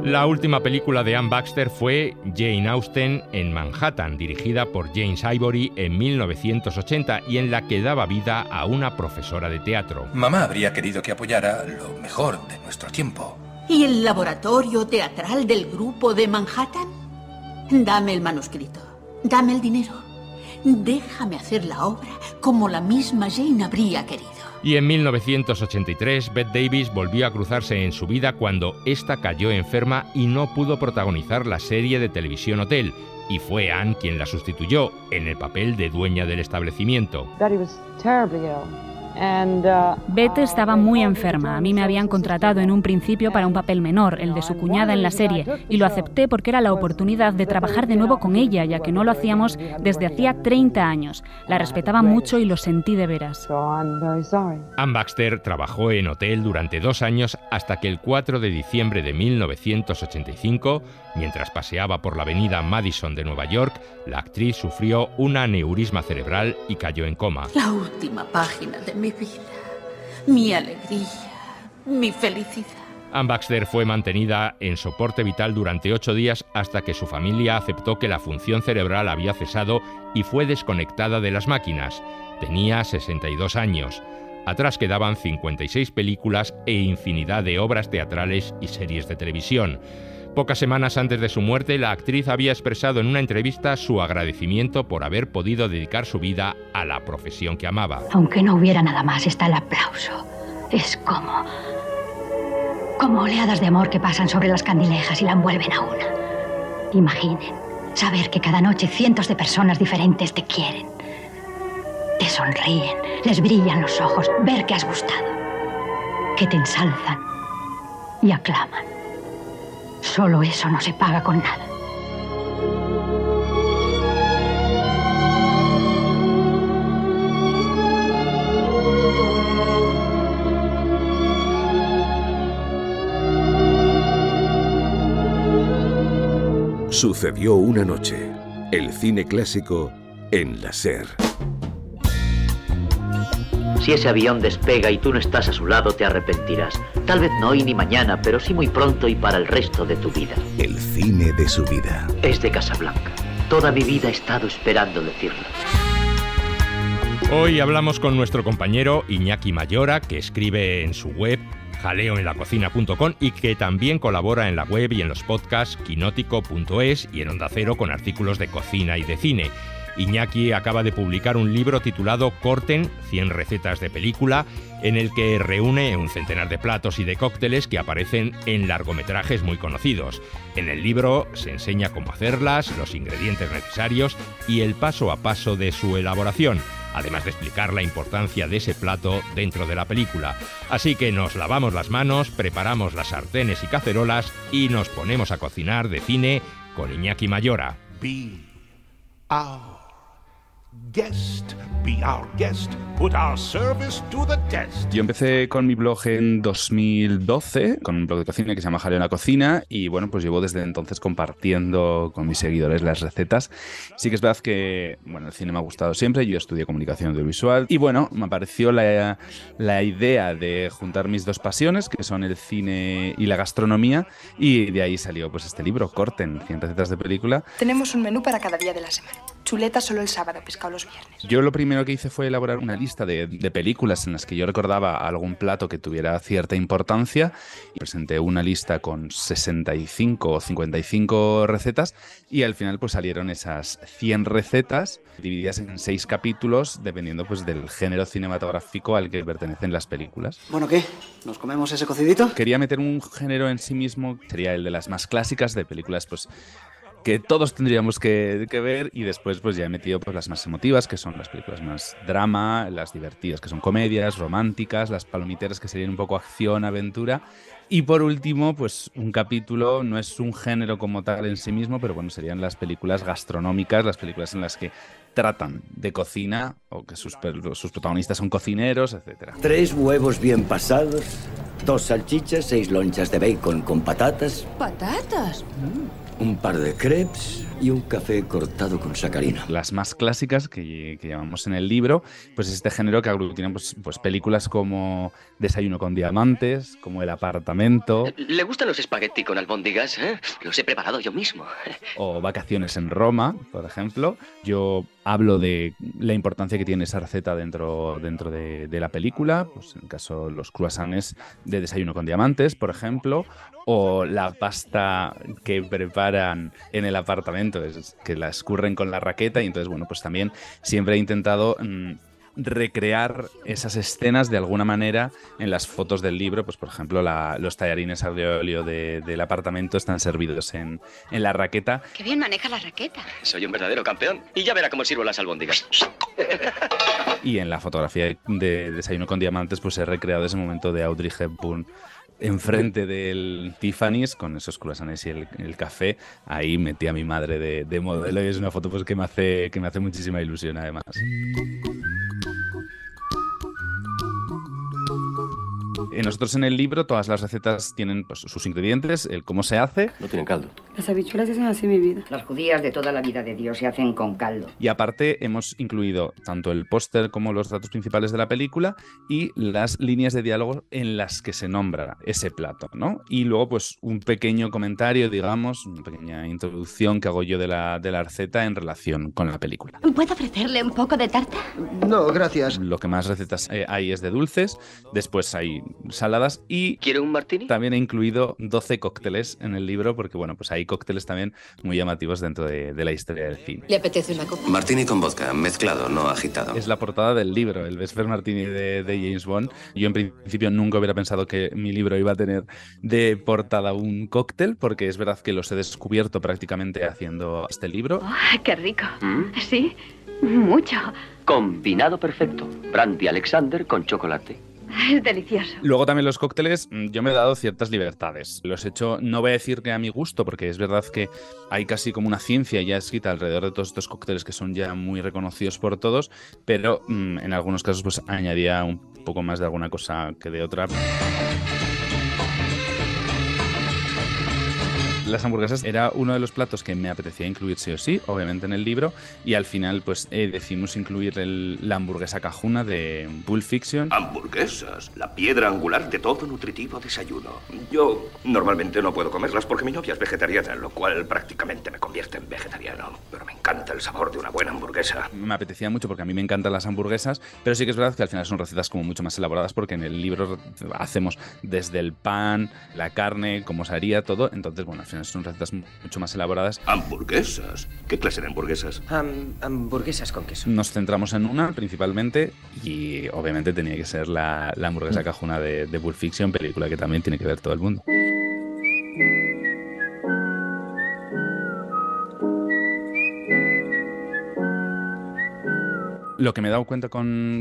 La última película de Anne Baxter fue Jane Austen en Manhattan, dirigida por James Ivory en 1980 y en la que daba vida a una profesora de teatro. Mamá habría querido que apoyara lo mejor de nuestro tiempo. ¿Y el laboratorio teatral del grupo de Manhattan? Dame el manuscrito, dame el dinero. Déjame hacer la obra como la misma Jane habría querido. Y en 1983, Bette Davis volvió a cruzarse en su vida cuando ésta cayó enferma y no pudo protagonizar la serie de televisión Hotel, y fue Anne quien la sustituyó en el papel de dueña del establecimiento. Bette estaba muy enferma. A mí me habían contratado en un principio para un papel menor, el de su cuñada en la serie, y lo acepté porque era la oportunidad de trabajar de nuevo con ella, ya que no lo hacíamos desde hacía 30 años. La respetaba mucho y lo sentí de veras. Anne Baxter trabajó en Hotel durante 2 años hasta que el 4 de diciembre de 1985, mientras paseaba por la avenida Madison de Nueva York, la actriz sufrió un aneurisma cerebral y cayó en coma. La última página de mi vida, mi alegría, mi felicidad. Anne Baxter fue mantenida en soporte vital durante 8 días hasta que su familia aceptó que la función cerebral había cesado y fue desconectada de las máquinas. Tenía 62 años. Atrás quedaban 56 películas e infinidad de obras teatrales y series de televisión. Pocas semanas antes de su muerte, la actriz había expresado en una entrevista su agradecimiento por haber podido dedicar su vida a la profesión que amaba. Aunque no hubiera nada más, está el aplauso. Es como oleadas de amor que pasan sobre las candilejas y la envuelven a una. Imaginen, saber que cada noche cientos de personas diferentes te quieren. Te sonríen, les brillan los ojos, ver que has gustado, que te ensalzan y aclaman. Solo eso no se paga con nada. Sucedió una noche. El cine clásico en la SER. Si ese avión despega y tú no estás a su lado, te arrepentirás. Tal vez no hoy ni mañana, pero sí muy pronto y para el resto de tu vida. El cine de su vida. Es de Casablanca. Toda mi vida he estado esperando decirlo. Hoy hablamos con nuestro compañero Iñaki Mayora, que escribe en su web jaleoenlacocina.com y que también colabora en la web y en los podcasts quinótico.es y en Onda Cero con artículos de cocina y de cine. Iñaki acaba de publicar un libro titulado Corten, 100 recetas de película, en el que reúne un centenar de platos y de cócteles que aparecen en largometrajes muy conocidos. En el libro se enseña cómo hacerlas, los ingredientes necesarios y el paso a paso de su elaboración, además de explicar la importancia de ese plato dentro de la película. Así que nos lavamos las manos, preparamos las sartenes y cacerolas y nos ponemos a cocinar de cine con Iñaki Mayora. Be our guest, be our guest, put our service to the test. Yo empecé con mi blog en 2012, con un blog de cocina que se llama Jaleo en la Cocina, y bueno, pues llevo desde entonces compartiendo con mis seguidores las recetas. Sí que es verdad que, bueno, el cine me ha gustado siempre, yo estudié comunicación audiovisual, y bueno, me apareció la idea de juntar mis dos pasiones, que son el cine y la gastronomía, y de ahí salió pues este libro, Corten, 100 recetas de película. Tenemos un menú para cada día de la semana. Chuleta solo el sábado, pescado los viernes. Yo lo primero que hice fue elaborar una lista de películas en las que yo recordaba algún plato que tuviera cierta importancia. Presenté una lista con 65 o 55 recetas y al final pues salieron esas 100 recetas divididas en 6 capítulos dependiendo pues del género cinematográfico al que pertenecen las películas. Bueno, ¿qué? ¿Nos comemos ese cocidito? Quería meter un género en sí mismo, sería el de las más clásicas, de películas pues que todos tendríamos que ver, y después pues ya he metido pues las más emotivas, que son las películas más drama, las divertidas, que son comedias, románticas, las palomiteras, que serían un poco acción, aventura, y por último pues un capítulo, no es un género como tal en sí mismo, pero bueno, serían las películas gastronómicas, las películas en las que tratan de cocina o que sus protagonistas son cocineros, etcétera. 3 huevos bien pasados, 2 salchichas, 6 lonchas de bacon con patatas. ¿Patatas? Un par de crepes y un café cortado con sacarina. Las más clásicas que llamamos en el libro, pues es este género que aglutina pues películas como Desayuno con diamantes, como El apartamento. ¿Le gustan los espagueti con albóndigas? Los he preparado yo mismo. O Vacaciones en Roma, por ejemplo. Yo hablo de la importancia que tiene esa receta dentro de la película, pues en el caso los croissants de Desayuno con diamantes, por ejemplo, o la pasta que preparan en el apartamento, es que la escurren con la raqueta, y entonces, bueno, pues también siempre he intentado recrear esas escenas de alguna manera en las fotos del libro. Pues por ejemplo los tallarines al óleo del apartamento están servidos en la raqueta. Qué bien maneja la raqueta. Soy un verdadero campeón y ya verá cómo sirvo las albóndigas. Y en la fotografía de Desayuno con diamantes pues he recreado ese momento de Audrey Hepburn enfrente del Tiffany's con esos croissants y el café. Ahí metí a mi madre de modelo, y es una foto pues que me hace muchísima ilusión además. Nosotros en el libro todas las recetas tienen pues sus ingredientes, el cómo se hace. No tienen caldo. Las habichuelas se hacen así, mi vida. Las judías de toda la vida de Dios se hacen con caldo. Y aparte hemos incluido tanto el póster como los datos principales de la película y las líneas de diálogo en las que se nombra ese plato, ¿no? Y luego pues un pequeño comentario, digamos, una pequeña introducción que hago yo de la receta en relación con la película. ¿Puedo ofrecerle un poco de tarta? No, gracias. Lo que más recetas hay es de dulces, después hay saladas y... ¿Quiere un martini? También he incluido 12 cócteles en el libro porque, bueno, pues hay cócteles también muy llamativos dentro de la historia del cine. ¿Le apetece una copa? Martini con vodka, mezclado, no agitado. Es la portada del libro, el Vesper Martini de James Bond. Yo en principio nunca hubiera pensado que mi libro iba a tener de portada un cóctel, porque es verdad que los he descubierto prácticamente haciendo este libro. Oh, ¡qué rico! Sí, mucho. Combinado perfecto. Brandy Alexander con chocolate. Es delicioso. Luego también los cócteles, yo me he dado ciertas libertades. Los he hecho, no voy a decir que a mi gusto, porque es verdad que hay casi como una ciencia ya escrita alrededor de todos estos cócteles que son ya muy reconocidos por todos, pero en algunos casos pues añadía un poco más de alguna cosa que de otra. Las hamburguesas era uno de los platos que me apetecía incluir sí o sí, obviamente en el libro, y al final pues decidimos incluir la hamburguesa cajuna de Pulp Fiction. Hamburguesas, la piedra angular de todo nutritivo desayuno. Yo normalmente no puedo comerlas porque mi novia es vegetariana, lo cual prácticamente me convierte en vegetariano. Pero me encanta el sabor de una buena hamburguesa. Me apetecía mucho porque a mí me encantan las hamburguesas, pero sí que es verdad que al final son recetas como mucho más elaboradas porque en el libro hacemos desde el pan, la carne, cómo se haría todo, entonces bueno, al final son recetas mucho más elaboradas. ¿Hamburguesas? ¿Qué clase de hamburguesas? Hamburguesas con queso. Nos centramos en una principalmente y obviamente tenía que ser la hamburguesa cajuna de Pulp Fiction, película que también tiene que ver todo el mundo. Lo que me he dado cuenta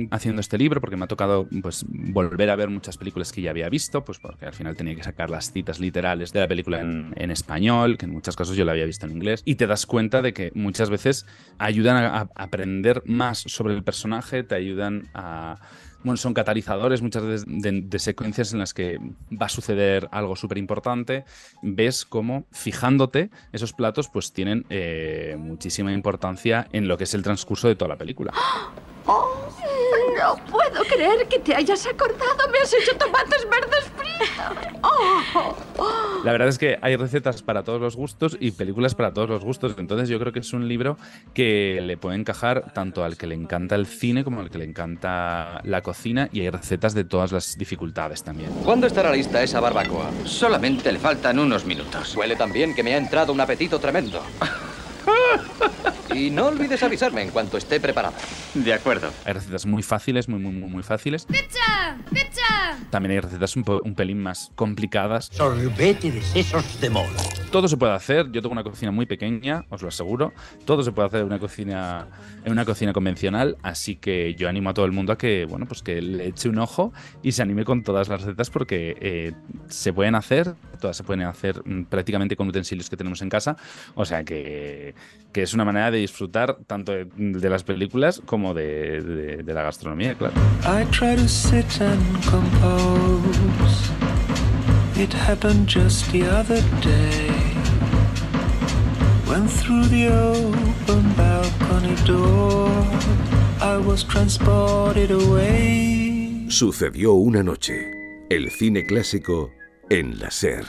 haciendo este libro, porque me ha tocado pues volver a ver muchas películas que ya había visto, pues porque al final tenía que sacar las citas literales de la película en español, que en muchos casos yo la había visto en inglés, y te das cuenta de que muchas veces ayudan a aprender más sobre el personaje, te ayudan a... Bueno, son catalizadores muchas veces de secuencias en las que va a suceder algo súper importante. Ves cómo, fijándote, esos platos pues tienen muchísima importancia en lo que es el transcurso de toda la película. Oh, no puedo creer que te hayas acordado. Me has hecho tomates verdes fritos. La verdad es que hay recetas para todos los gustos y películas para todos los gustos. Entonces yo creo que es un libro que le puede encajar tanto al que le encanta el cine como al que le encanta la cocina, y hay recetas de todas las dificultades también. ¿Cuándo estará lista esa barbacoa? Solamente le faltan unos minutos. Huele tan bien que me ha entrado un apetito tremendo. Y no olvides avisarme en cuanto esté preparada. De acuerdo. Hay recetas muy fáciles, muy fáciles. ¡Pizza! ¡Pizza! También hay recetas un pelín más complicadas. Sorbete de sesos de moro. Todo se puede hacer. Yo tengo una cocina muy pequeña, os lo aseguro. Todo se puede hacer en una cocina convencional, así que yo animo a todo el mundo a que, bueno, pues que le eche un ojo y se anime con todas las recetas, porque se pueden hacer, todas se pueden hacer prácticamente con utensilios que tenemos en casa, o sea que es una manera de disfrutar tanto de las películas como de la gastronomía, claro. I try to sit and compose. It happened just the other day, when through the open balcony door I was transported away. Sucedió una noche. El cine clásico en la SER.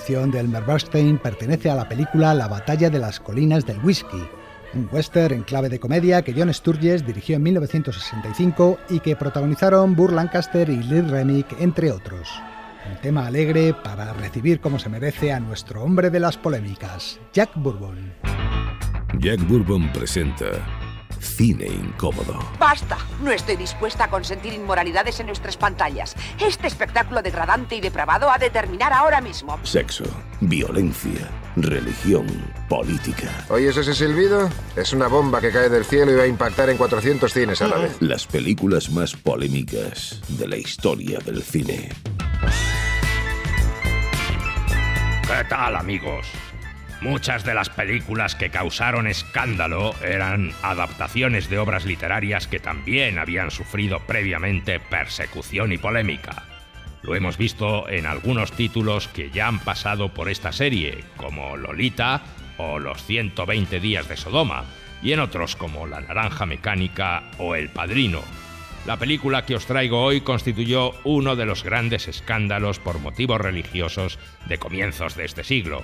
De Elmer Bernstein pertenece a la película La batalla de las colinas del whisky, un western en clave de comedia que John Sturges dirigió en 1965 y que protagonizaron Burt Lancaster y Lee Remick, entre otros. Un tema alegre para recibir como se merece a nuestro hombre de las polémicas, Jack Bourbon. Jack Bourbon presenta cine incómodo. ¡Basta! No estoy dispuesta a consentir inmoralidades en nuestras pantallas. Este espectáculo degradante y depravado ha de terminar ahora mismo. Sexo, violencia, religión, política. ¿Oyes ese silbido? Es una bomba que cae del cielo y va a impactar en 400 cines a la vez. Las películas más polémicas de la historia del cine. ¿Qué tal, amigos? Muchas de las películas que causaron escándalo eran adaptaciones de obras literarias que también habían sufrido previamente persecución y polémica. Lo hemos visto en algunos títulos que ya han pasado por esta serie, como Lolita o Los 120 días de Sodoma, y en otros como La naranja mecánica o El padrino. La película que os traigo hoy constituyó uno de los grandes escándalos por motivos religiosos de comienzos de este siglo.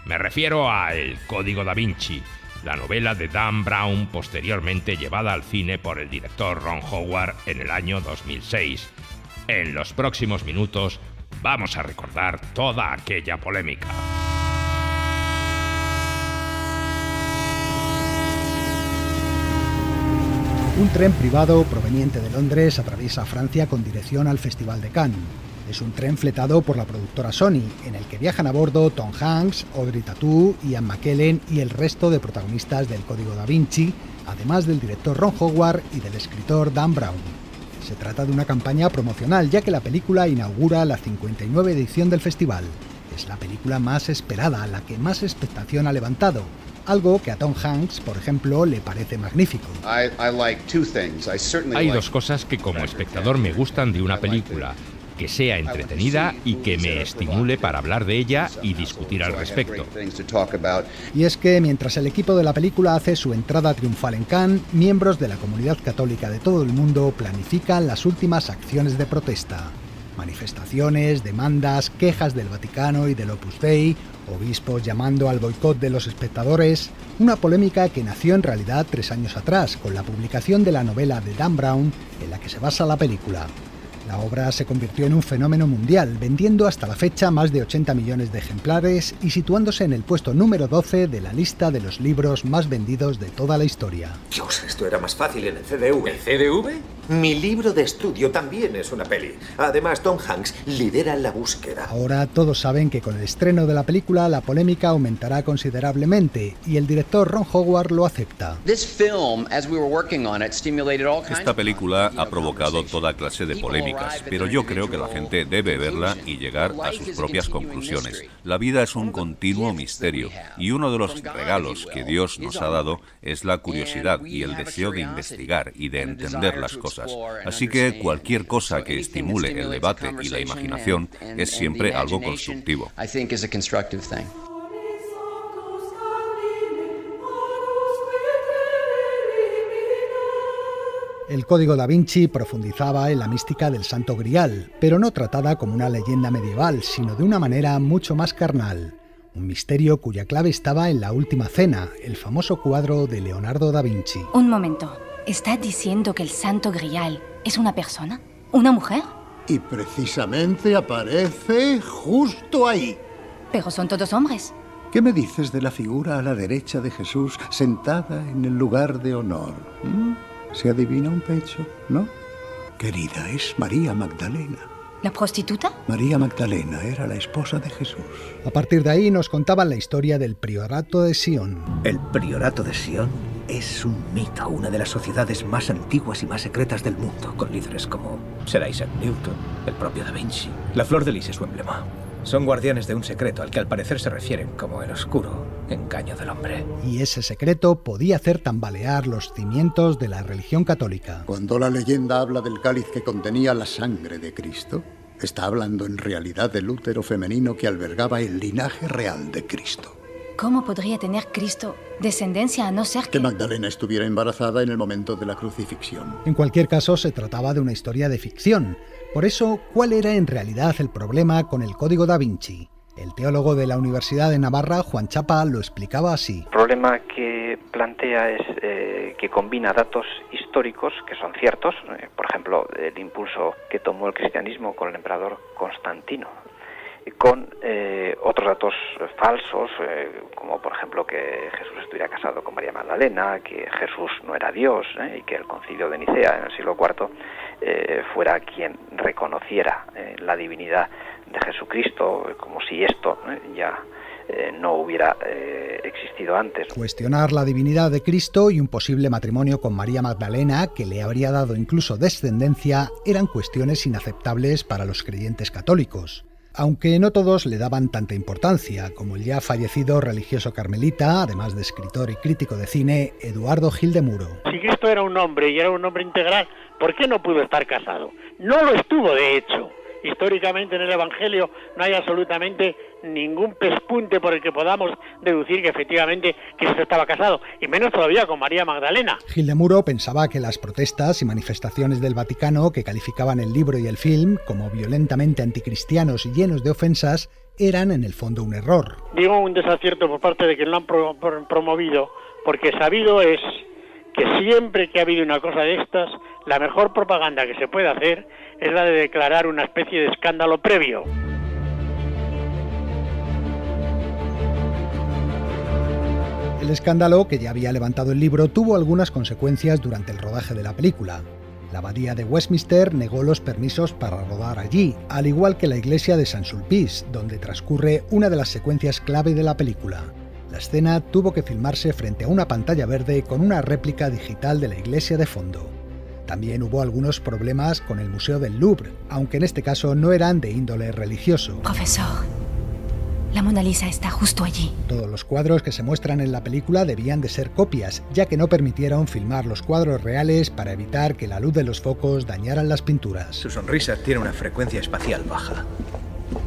Me refiero a El Código da Vinci, la novela de Dan Brown posteriormente llevada al cine por el director Ron Howard en el año 2006. En los próximos minutos vamos a recordar toda aquella polémica. Un tren privado proveniente de Londres atraviesa Francia con dirección al Festival de Cannes. Es un tren fletado por la productora Sony, en el que viajan a bordo Tom Hanks, Audrey Tautou, Ian McKellen y el resto de protagonistas del Código da Vinci, además del director Ron Howard y del escritor Dan Brown. Se trata de una campaña promocional, ya que la película inaugura la 59 edición del festival. Es la película más esperada, la que más expectación ha levantado, algo que a Tom Hanks, por ejemplo, le parece magnífico. Hay dos cosas que como espectador me gustan de una película: que sea entretenida y que me estimule para hablar de ella y discutir al respecto. Y es que mientras el equipo de la película hace su entrada triunfal en Cannes, miembros de la comunidad católica de todo el mundo planifican las últimas acciones de protesta. Manifestaciones, demandas, quejas del Vaticano y del Opus Dei, obispos llamando al boicot de los espectadores, una polémica que nació en realidad 3 años atrás, con la publicación de la novela de Dan Brown en la que se basa la película. La obra se convirtió en un fenómeno mundial, vendiendo hasta la fecha más de 80 millones de ejemplares y situándose en el puesto número 12 de la lista de los libros más vendidos de toda la historia. Dios, esto era más fácil en el CDV. ¿El CDV? Mi libro de estudio también es una peli. Además, Tom Hanks lidera la búsqueda. Ahora todos saben que con el estreno de la película la polémica aumentará considerablemente y el director Ron Howard lo acepta. Esta película ha provocado toda clase de polémicas, pero yo creo que la gente debe verla y llegar a sus propias conclusiones. La vida es un continuo misterio y uno de los regalos que Dios nos ha dado es la curiosidad y el deseo de investigar y de entender las cosas. Así que cualquier cosa que estimule el debate y la imaginación es siempre algo constructivo. El Código da Vinci profundizaba en la mística del Santo Grial, pero no tratada como una leyenda medieval, sino de una manera mucho más carnal. Un misterio cuya clave estaba en La Última Cena, el famoso cuadro de Leonardo da Vinci. Un momento. ¿Estás diciendo que el Santo Grial es una persona? ¿Una mujer? Y precisamente aparece justo ahí. Pero son todos hombres. ¿Qué me dices de la figura a la derecha de Jesús sentada en el lugar de honor? ¿Se adivina un pecho, no? Querida, es María Magdalena. ¿La prostituta? María Magdalena era la esposa de Jesús. A partir de ahí nos contaban la historia del Priorato de Sion. El Priorato de Sion es un mito, una de las sociedades más antiguas y más secretas del mundo, con líderes como Sir Isaac Newton, el propio Da Vinci. La flor de lis es su emblema. Son guardianes de un secreto al que al parecer se refieren como el oscuro engaño del hombre. Y ese secreto podía hacer tambalear los cimientos de la religión católica. Cuando la leyenda habla del cáliz que contenía la sangre de Cristo, está hablando en realidad del útero femenino que albergaba el linaje real de Cristo. ¿Cómo podría tener Cristo descendencia a no ser que Magdalena estuviera embarazada en el momento de la crucifixión? En cualquier caso, se trataba de una historia de ficción. Por eso, ¿cuál era en realidad el problema con el Código da Vinci? El teólogo de la Universidad de Navarra, Juan Chapa, lo explicaba así. El problema que plantea es que combina datos históricos que son ciertos, por ejemplo, el impulso que tomó el cristianismo con el emperador Constantino, con otros datos falsos, como por ejemplo que Jesús estuviera casado con María Magdalena, que Jesús no era Dios, y que el concilio de Nicea en el siglo IV fuera quien reconociera la divinidad de Jesucristo, como si esto ya no hubiera existido antes. Cuestionar la divinidad de Cristo y un posible matrimonio con María Magdalena, que le habría dado incluso descendencia, eran cuestiones inaceptables para los creyentes católicos. Aunque no todos le daban tanta importancia, como el ya fallecido religioso carmelita, además de escritor y crítico de cine, Eduardo Gil de Muro. Si Cristo era un hombre y era un hombre integral, ¿por qué no pudo estar casado? No lo estuvo, de hecho. Históricamente en el Evangelio no hay absolutamente ningún pespunte por el que podamos deducir que efectivamente Cristo estaba casado, y menos todavía con María Magdalena. Gil de Muro pensaba que las protestas y manifestaciones del Vaticano, que calificaban el libro y el film como violentamente anticristianos y llenos de ofensas, eran en el fondo un error. Digo un desacierto por parte de quien lo han promovido, porque sabido es que siempre que ha habido una cosa de estas, la mejor propaganda que se puede hacer es la de declarar una especie de escándalo previo. El escándalo, que ya había levantado el libro, tuvo algunas consecuencias durante el rodaje de la película. La abadía de Westminster negó los permisos para rodar allí, al igual que la iglesia de Saint Sulpice, donde transcurre una de las secuencias clave de la película. La escena tuvo que filmarse frente a una pantalla verde con una réplica digital de la iglesia de fondo. También hubo algunos problemas con el Museo del Louvre, aunque en este caso no eran de índole religioso. Profesor, la Mona Lisa está justo allí. Todos los cuadros que se muestran en la película debían de ser copias, ya que no permitieron filmar los cuadros reales para evitar que la luz de los focos dañaran las pinturas. Su sonrisa tiene una frecuencia espacial baja.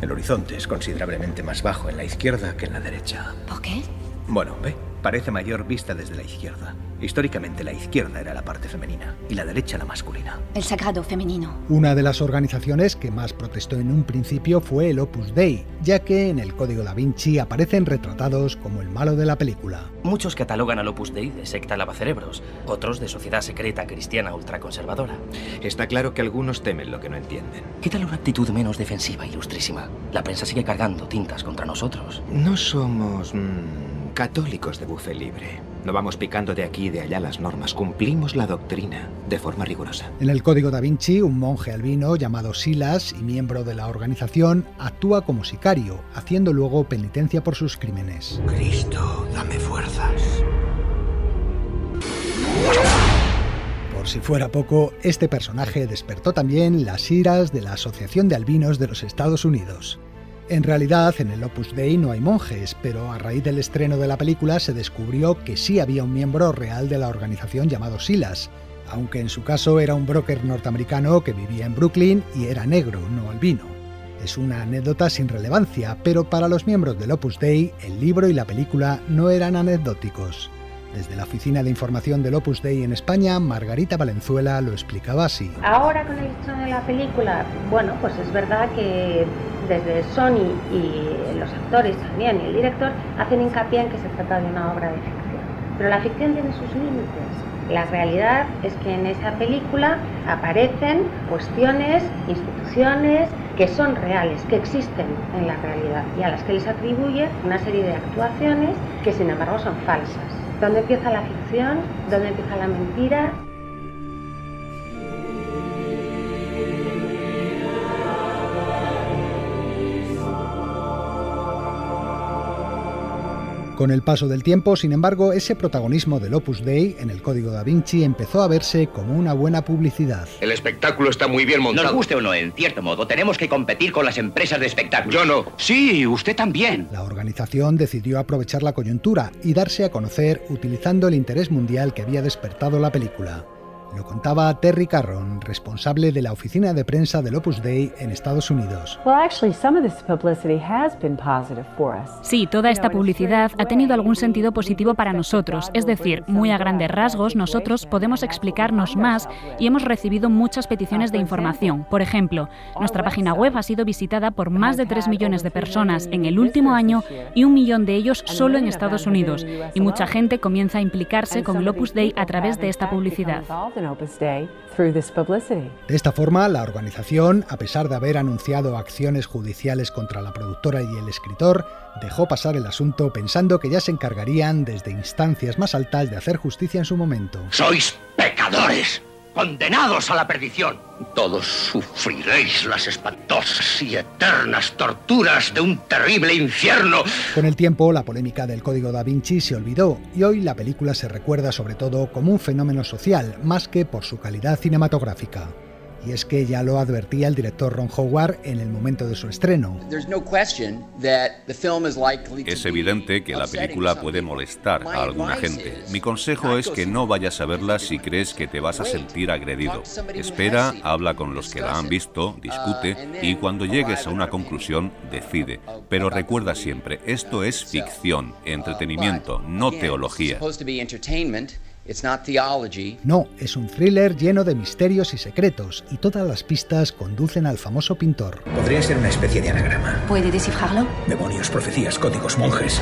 El horizonte es considerablemente más bajo en la izquierda que en la derecha. ¿Por qué? Bueno, ve, parece mayor vista desde la izquierda. Históricamente la izquierda era la parte femenina y la derecha la masculina. El sagrado femenino. Una de las organizaciones que más protestó en un principio fue el Opus Dei, ya que en el Código Da Vinci aparecen retratados como el malo de la película. Muchos catalogan al Opus Dei de secta lavacerebros, otros de sociedad secreta cristiana ultraconservadora. Está claro que algunos temen lo que no entienden. ¿Qué tal una actitud menos defensiva, ilustrísima? La prensa sigue cargando tintas contra nosotros. No somos católicos de buffet libre. No vamos picando de aquí y de allá las normas. Cumplimos la doctrina de forma rigurosa. En el Código Da Vinci, un monje albino llamado Silas y miembro de la organización actúa como sicario, haciendo luego penitencia por sus crímenes. Cristo, dame fuerzas. Por si fuera poco, este personaje despertó también las iras de la Asociación de Albinos de los Estados Unidos. En realidad, en el Opus Dei no hay monjes, pero a raíz del estreno de la película se descubrió que sí había un miembro real de la organización llamado Silas, aunque en su caso era un broker norteamericano que vivía en Brooklyn y era negro, no albino. Es una anécdota sin relevancia, pero para los miembros del Opus Dei, el libro y la película no eran anecdóticos. Desde la Oficina de Información del Opus Dei en España, Margarita Valenzuela lo explicaba así. Ahora con el estreno de la película, bueno, pues es verdad que desde Sony y los actores también y el director hacen hincapié en que se trata de una obra de ficción. Pero la ficción tiene sus límites. La realidad es que en esa película aparecen cuestiones, instituciones que son reales, que existen en la realidad y a las que les atribuye una serie de actuaciones que sin embargo son falsas. ¿Dónde empieza la ficción? ¿Dónde empieza la mentira? Con el paso del tiempo, sin embargo, ese protagonismo del Opus Dei en el Código Da Vinci empezó a verse como una buena publicidad. El espectáculo está muy bien montado. Nos guste o no, en cierto modo, tenemos que competir con las empresas de espectáculos. Yo no. Sí, usted también. La organización decidió aprovechar la coyuntura y darse a conocer utilizando el interés mundial que había despertado la película. Lo contaba Terry Carron, responsable de la oficina de prensa del Opus Dei en Estados Unidos. Sí, toda esta publicidad ha tenido algún sentido positivo para nosotros, es decir, muy a grandes rasgos, nosotros podemos explicarnos más y hemos recibido muchas peticiones de información. Por ejemplo, nuestra página web ha sido visitada por más de 3 millones de personas en el último año y 1 millón de ellos solo en Estados Unidos. Y mucha gente comienza a implicarse con el Opus Dei a través de esta publicidad. Opus Dei through this publicity. De esta forma, la organización, a pesar de haber anunciado acciones judiciales contra la productora y el escritor, dejó pasar el asunto pensando que ya se encargarían desde instancias más altas de hacer justicia en su momento. ¡Sois pecadores! ¡Condenados a la perdición! Todos sufriréis las espantosas y eternas torturas de un terrible infierno. Con el tiempo, la polémica del Código Da Vinci se olvidó y hoy la película se recuerda sobre todo como un fenómeno social, más que por su calidad cinematográfica. Y es que ya lo advertía el director Ron Howard en el momento de su estreno. Es evidente que la película puede molestar a alguna gente. Mi consejo es que no vayas a verla si crees que te vas a sentir agredido. Espera, habla con los que la han visto, discute y cuando llegues a una conclusión, decide. Pero recuerda siempre, esto es ficción, entretenimiento, no teología. No, es un thriller lleno de misterios y secretos, y todas las pistas conducen al famoso pintor. Podría ser una especie de anagrama. ¿Puede descifrarlo? Demonios, profecías, códigos, monjes.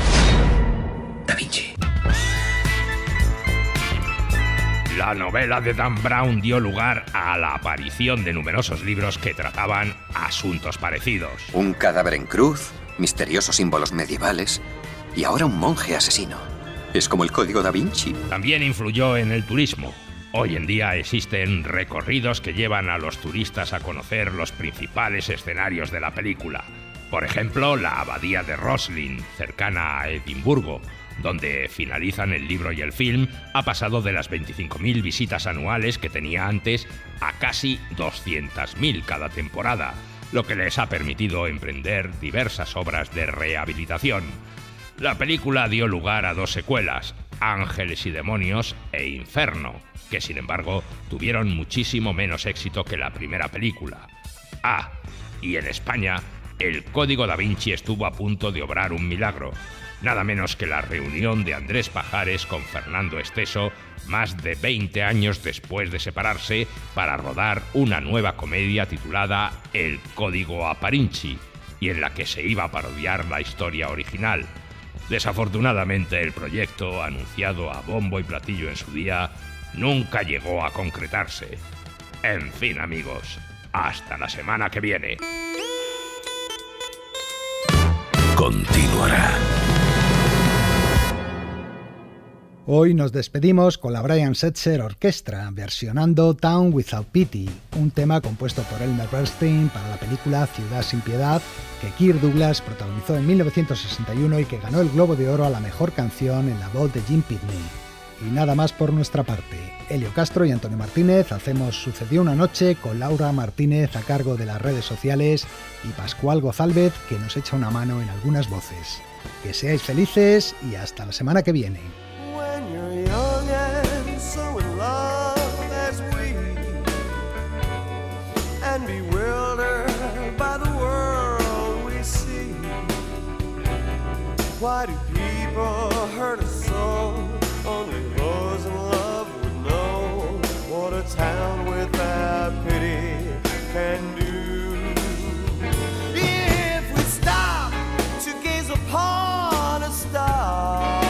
Da Vinci. La novela de Dan Brown dio lugar a la aparición de numerosos libros que trataban asuntos parecidos. Un cadáver en cruz, misteriosos símbolos medievales y ahora un monje asesino. Es como el Código Da Vinci. También influyó en el turismo. Hoy en día existen recorridos que llevan a los turistas a conocer los principales escenarios de la película. Por ejemplo, la abadía de Roslin, cercana a Edimburgo, donde finalizan el libro y el film, ha pasado de las 25.000 visitas anuales que tenía antes a casi 200.000 cada temporada, lo que les ha permitido emprender diversas obras de rehabilitación. La película dio lugar a 2 secuelas, Ángeles y Demonios e Inferno, que sin embargo tuvieron muchísimo menos éxito que la primera película. Y en España, el Código Da Vinci estuvo a punto de obrar un milagro, nada menos que la reunión de Andrés Pajares con Fernando Esteso más de 20 años después de separarse para rodar una nueva comedia titulada El Código a Parinchi, y en la que se iba a parodiar la historia original. Desafortunadamente, el proyecto, anunciado a bombo y platillo en su día, nunca llegó a concretarse. En fin, amigos, hasta la semana que viene. Continuará. Hoy nos despedimos con la Brian Setzer Orchestra, versionando Town Without Pity, un tema compuesto por Elmer Bernstein para la película Ciudad sin Piedad, que Kirk Douglas protagonizó en 1961 y que ganó el Globo de Oro a la mejor canción en la voz de Jim Pitney. Y nada más por nuestra parte. Elio Castro y Antonio Martínez hacemos Sucedió una noche con Laura Martínez a cargo de las redes sociales y Pascual Gozálvez, que nos echa una mano en algunas voces. Que seáis felices y hasta la semana que viene. And bewildered by the world we see. Why do people hurt us so? Only those in love would know what a town without pity can do. If we stop to gaze upon a star,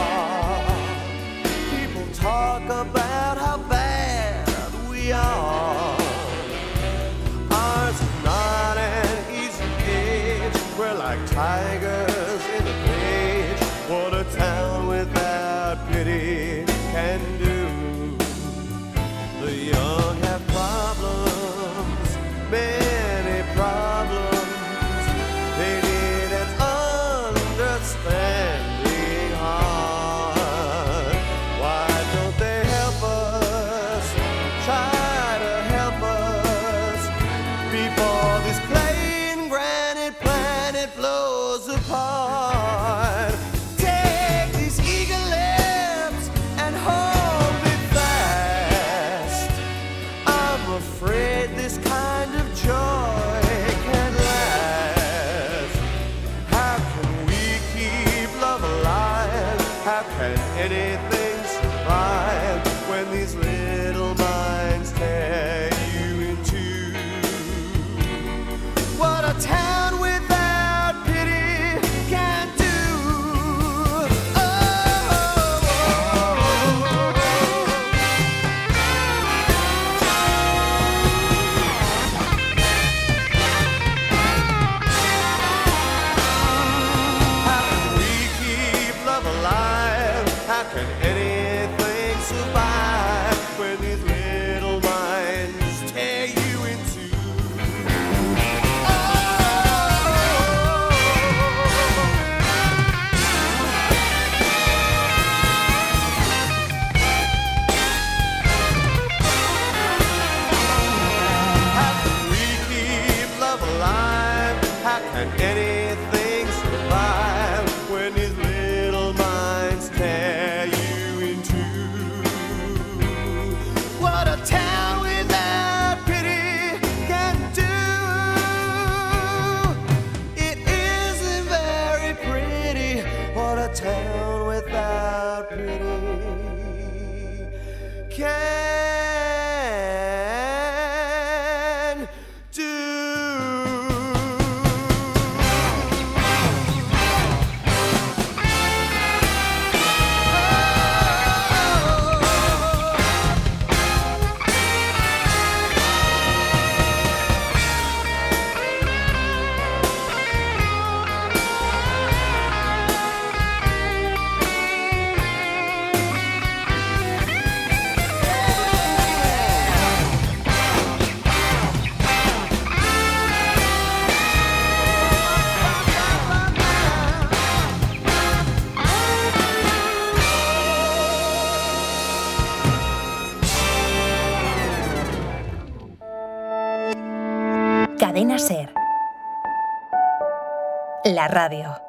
people talk about how bad we are. Not an easy gauge. We're like tigers in a cage. What a town without pity can do. The young have problems, many problems. They need an understanding heart. Why don't they help us? Try to help us before this plain granite planet blows and anything survive when these little minds tear you in two. What a town without pity can do. It isn't very pretty. What a town without pity can do. Cadena SER. La radio.